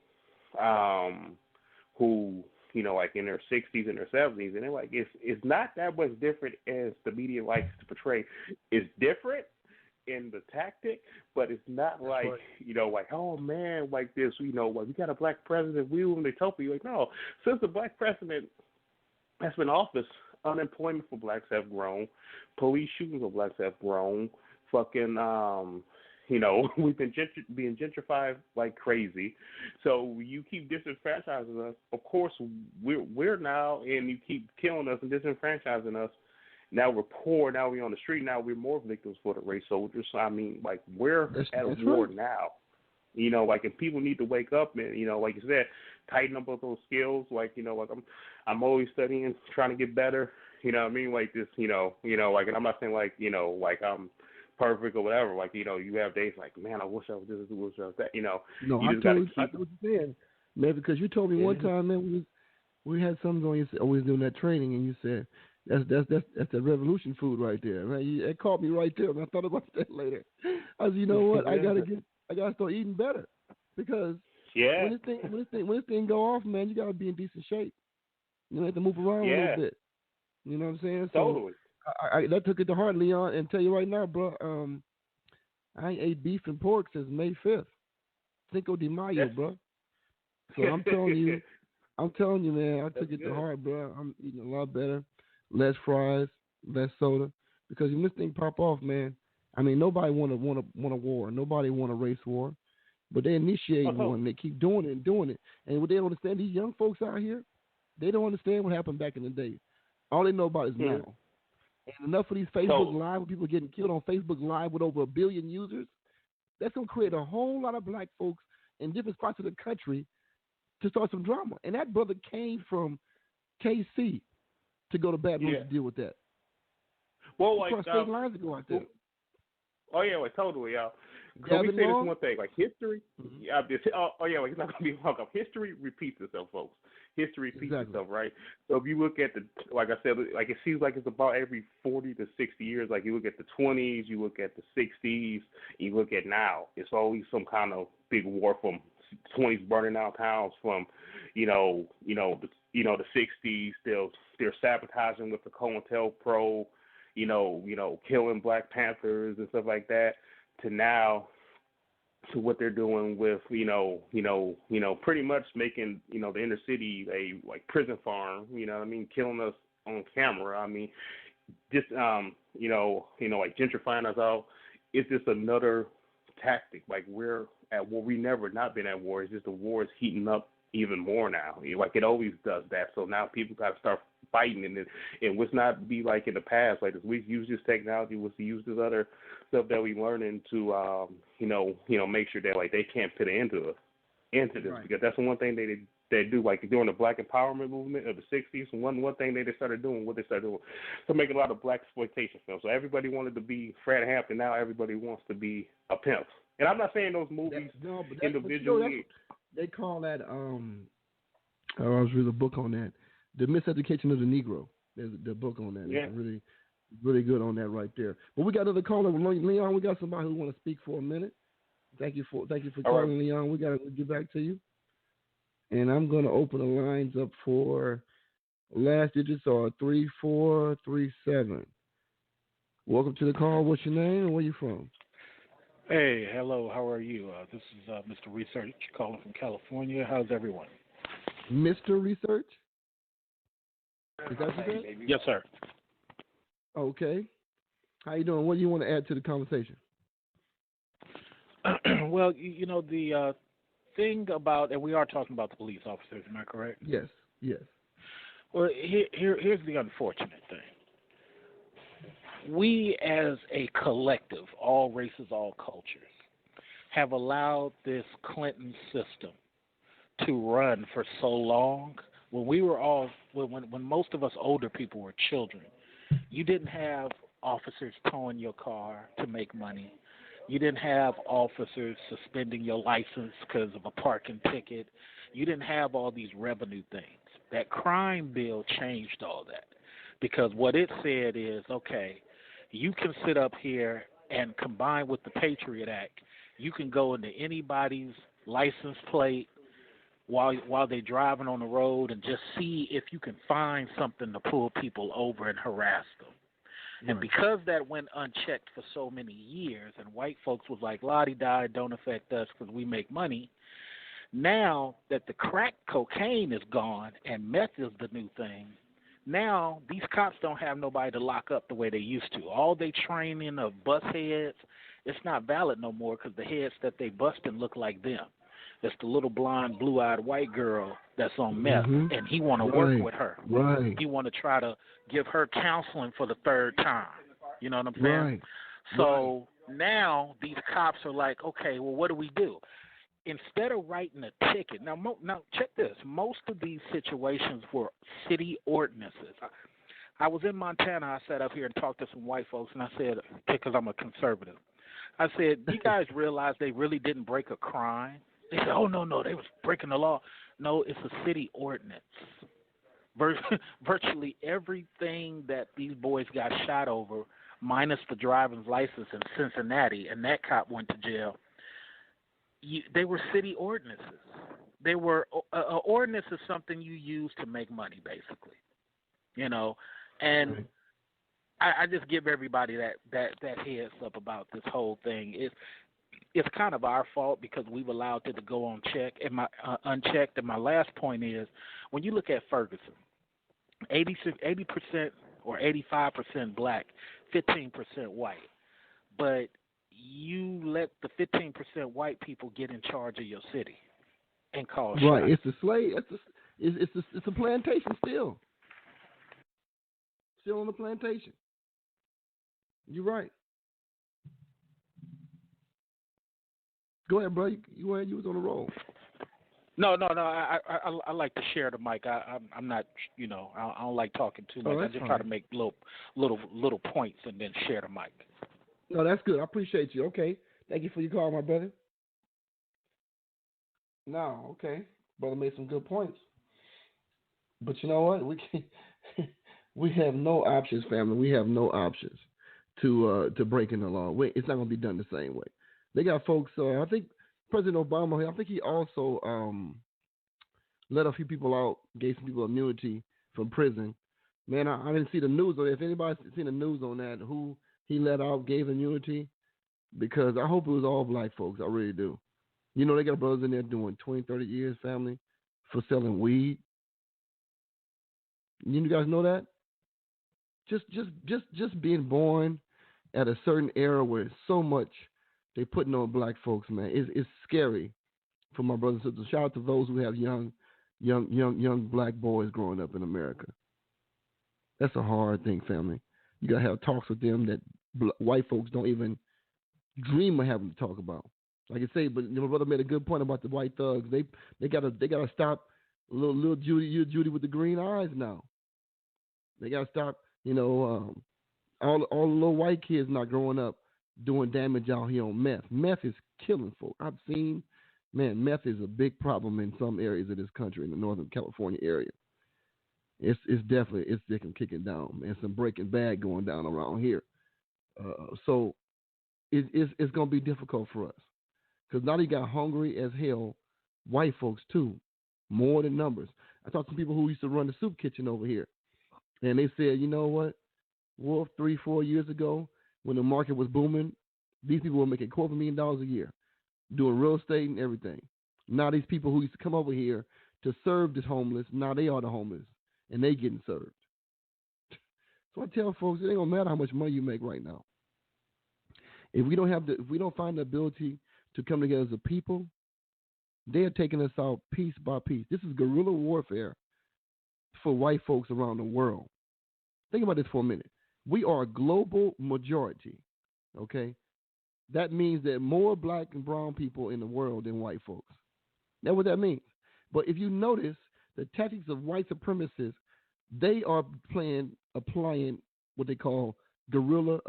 who like in their 60s and their 70s, and they're like, it's not that much different as the media likes to portray. It's different, in the tactic, but it's not like, right. like, oh man, like this, like we got a black president, we were in utopia. Like, no, since the black president has been in office, unemployment for blacks have grown, police shootings for blacks have grown, fucking, we've been being gentrified like crazy. So you keep disenfranchising us. Of course, we're now, and you keep killing us and disenfranchising us. Now we're poor. Now we're on the street. Now we're more victims for the race soldiers. So, I mean, like, we're at a war now. And people need to wake up and, like you said, tighten up those skills. Like, like I'm always studying, trying to get better. You know what I mean? Like this, like, and I'm not saying like, like I'm perfect or whatever. Like, you have days like, man, I wish I was this, I wish I was that. No, you I just got to what you're saying, man, because you told me one time, man, we had something on. You said, always doing that training, and you said that's the revolution food right there, right? It caught me right there, and I thought about that later. I said, you know what? I gotta start eating better because when this thing go off, man, you gotta be in decent shape. You have to move around a little bit. You know what I'm saying? Totally. So I that took it to heart, Leon, and tell you right now, bro. I ain't ate beef and pork since May 5th. Cinco de Mayo, bro. So I'm telling you, man, I took it to heart, bro. I'm eating a lot better, less fries, less soda, because when this thing pop off, man, I mean, nobody want a war, nobody want a race war, but they initiate one. They keep doing it, and what they don't understand, these young folks out here, they don't understand what happened back in the day. All they know about is now. And enough of these Facebook Live, where people getting killed on Facebook Live with over 1 billion users, that's going to create a whole lot of black folks in different spots of the country to start some drama. And that brother came from KC to go to Baton Rouge to deal with that. Well, like, across state lines to go out there. Oh, yeah, like, totally, y'all. So we say this one thing, like history, like it's not going to be wrong. History repeats itself, folks. History repeats itself, right? So if you look at like I said, like it seems like it's about every 40 to 60 years. Like you look at the 20s, you look at the 60s, you look at now. It's always some kind of big war from 20s burning out towns, from the 60s. They're sabotaging with the COINTELPRO, killing Black Panthers and stuff like that. To now, to what they're doing with pretty much making the inner city a like prison farm. You know what I mean? Killing us on camera. I mean, just like gentrifying us out. It's just another tactic. Like we're at war. We never not been at war. It's just the war is heating up even more now. Like it always does that. So now people got to start fighting, and let's not be like in the past. Like we use this technology, let's use this other stuff that we learning to make sure that like they can't fit into this, because that's the one thing they do. Like during the Black Empowerment movement of the '60s, one thing they started doing, to make a lot of black exploitation films. So everybody wanted to be Fred Hampton. Now everybody wants to be a pimp. And I'm not saying those movies individually. They call that I was reading a book on that. The Miseducation of the Negro. There's the book on that. Yeah. It's really, really good on that right there. But we got another caller, Leon. We got somebody who want to speak for a minute. Thank you for calling, right. Leon. We got to get back to you. And I'm going to open the lines up for last digits are 3437. Welcome to the call. What's your name and where you from? Hey, hello. How are you? This is Mr. Research calling from California. How's everyone? Mr. Research? Is that what you said? Yes, sir. Okay. How you doing? What do you want to add to the conversation? Well, the thing about, and we are talking about the police officers, am I correct? Yes. Well, here's the unfortunate thing. We as a collective, all races, all cultures, have allowed this Clinton system to run for so long. When we were all, when most of us older people were children, you didn't have officers towing your car to make money. You didn't have officers suspending your license because of a parking ticket. You didn't have all these revenue things. That crime bill changed all that, because what it said is, okay, you can sit up here and combine with the Patriot Act. You can go into anybody's license plate while they're driving on the road and just see if you can find something to pull people over and harass them. And because that went unchecked for so many years, and white folks was like, la-di-da, don't affect us because we make money, now that the crack cocaine is gone and meth is the new thing, now these cops don't have nobody to lock up the way they used to. All they training of bust heads, it's not valid no more because the heads that they busting look like them. It's the little blonde, blue-eyed white girl that's on meth, and he want to work with her. Right. He want to try to give her counseling for the third time. You know what I'm saying? Right. So now these cops are like, okay, well, what do we do? Instead of writing a ticket, now check this. Most of these situations were city ordinances. I was in Montana. I sat up here and talked to some white folks, and I said, because I'm a conservative, I said, you guys realize they really didn't break a crime? They said, oh, no, they was breaking the law. No, it's a city ordinance. Virtually everything that these boys got shot over, minus the driver's license in Cincinnati, and that cop went to jail, they were city ordinances. They were ordinance is something you use to make money, basically. You know, and I just give everybody that heads up about this whole thing. It's kind of our fault because we've allowed it to go unchecked. And my last point is, when you look at Ferguson, 80% or 85% black, 15% white, but you let the 15% white people get in charge of your city and call shots. Right, it's a slave. It's a plantation still on the plantation. You're right. Go ahead, bro. You was on the roll. No. I like to share the mic. I'm not, I don't like talking too much. I just try to make little points and then share the mic. No, that's good. I appreciate you. Okay, thank you for your call, my brother. No, okay, brother made some good points. But you know what? We have no options, family. We have no options to breaking the law. It's not going to be done the same way. They got folks. I think President Obama. I think he also let a few people out, gave some people immunity from prison. Man, I didn't see the news on it. If anybody's seen the news on that, who he let out, gave immunity, because I hope it was all black folks. I really do. You know, they got brothers in there doing 20, 30 years, family, for selling weed. You guys know that? Just being born at a certain era where it's so much they putting on black folks, man. It's scary for my brothers and sisters. Shout out to those who have young black boys growing up in America. That's a hard thing, family. You gotta have talks with them that white folks don't even dream of having to talk about. Like I say, but my brother made a good point about the white thugs. They gotta stop little Judy with the green eyes now. They gotta stop. All the little white kids not growing up doing damage out here on meth. Meth is killing folks. I've seen, man, meth is a big problem in some areas of this country, in the Northern California area. It's definitely kicking down, man. Some Breaking Bad going down around here. So it's going to be difficult for us. Because now they got hungry as hell white folks too, more than numbers. I talked to people who used to run the soup kitchen over here. And they said, you know what, Wolf, 3-4 years ago, when the market was booming, these people were making $250,000 a year, doing real estate and everything. Now these people who used to come over here to serve this homeless, now they are the homeless, and they getting served. So I tell folks, it ain't gonna matter how much money you make right now. If we don't find the ability to come together as a people, they are taking us out piece by piece. This is guerrilla warfare for white folks around the world. Think about this for a minute. We are a global majority, okay? That means that more black and brown people in the world than white folks. That's what that means. But if you notice, the tactics of white supremacists, they are applying what they call guerrilla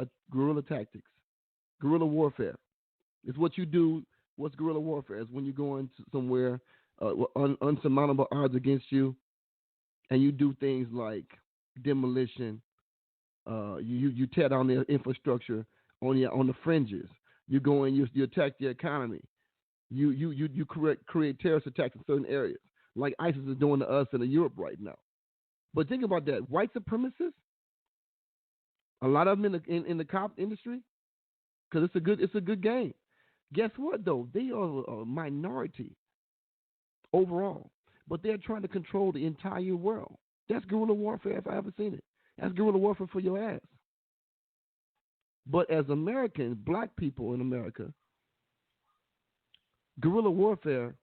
tactics, guerrilla warfare. It's what you do. What's guerrilla warfare? It's when you go into somewhere unsurmountable odds against you, and you do things like demolition. You tear down their infrastructure on the fringes. You go in, you attack the economy. You create terrorist attacks in certain areas, like ISIS is doing to us in Europe right now. But think about that. White supremacists A lot of them in the cop industry, because it's a good game. Guess what though? They are a minority overall, but they're trying to control the entire world. That's guerrilla warfare if I ever seen it. That's guerrilla warfare for your ass. But as Americans, black people in America, guerrilla warfare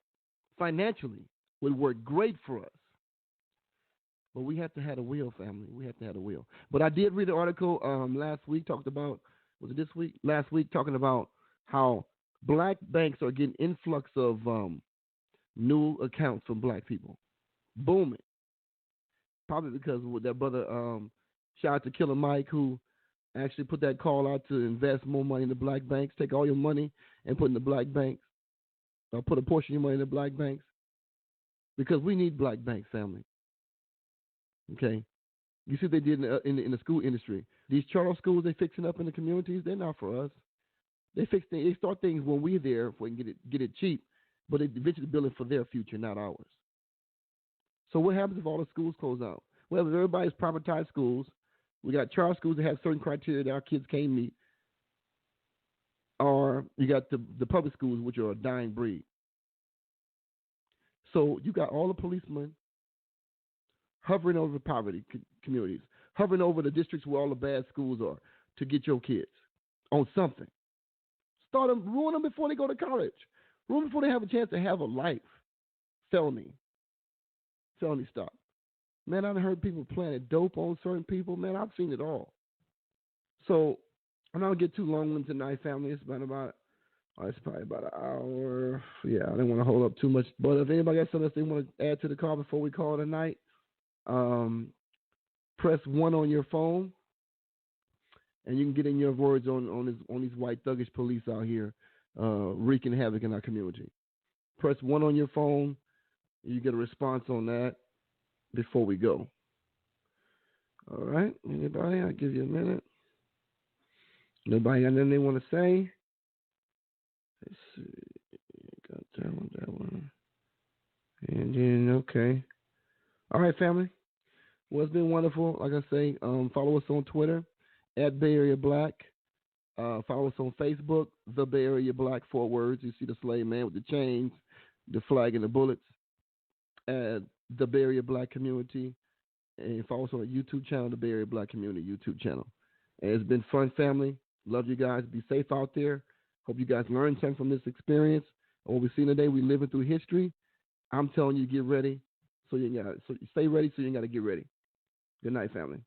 financially would work great for us. But we have to have a will, family. We have to have a will. But I did read an article last week, talked about, was it this week? Last week, talking about how black banks are getting influx of new accounts from black people. Booming. Probably because with their brother, shout out to Killer Mike, who actually put that call out to invest more money in the black banks. Take all your money and put in the black banks. Or put a portion of your money in the black banks. Because we need black banks, family. Okay? You see what they did in the school industry. These charter schools they fixing up in the communities, they're not for us. They start things when we're there if we can get it cheap, but they eventually build it for their future, not ours. So what happens if all the schools close out? Well, if everybody's privatized schools, we got charter schools that have certain criteria that our kids can't meet, or you got the public schools, which are a dying breed. So you got all the policemen hovering over poverty communities, hovering over the districts where all the bad schools are to get your kids on something. Start them, ruin them before they go to college. Ruin them before they have a chance to have a life. Felony stop. Man, I've heard people planting dope on certain people. Man, I've seen it all. So I'm not going to get too long with tonight, family. It's probably about an hour. Yeah, I didn't want to hold up too much. But if anybody got something else they want to add to the call before we call it a night, press 1 on your phone, and you can get in your words on these white thuggish police out here wreaking havoc in our community. Press 1 on your phone, and you get a response on that before we go. All right, anybody? I'll give you a minute. Nobody got anything they want to say? Let's see. Got that one. And then, okay. All right, family. Well, it's been wonderful. Like I say, follow us on Twitter, @BayAreaBlack. Follow us on Facebook, The Bay Area Black, 4 words. You see the slave man with the chains, the flag, and the bullets. The Bay Area Black Community. And follow us on the YouTube channel, the Bay Area Black Community YouTube channel. And it's been fun, family. Love you guys. Be safe out there. Hope you guys learned something from this experience. And what we've seen today, we're living through history. I'm telling you, get ready. So stay ready so you ain't got to get ready. Good night, family.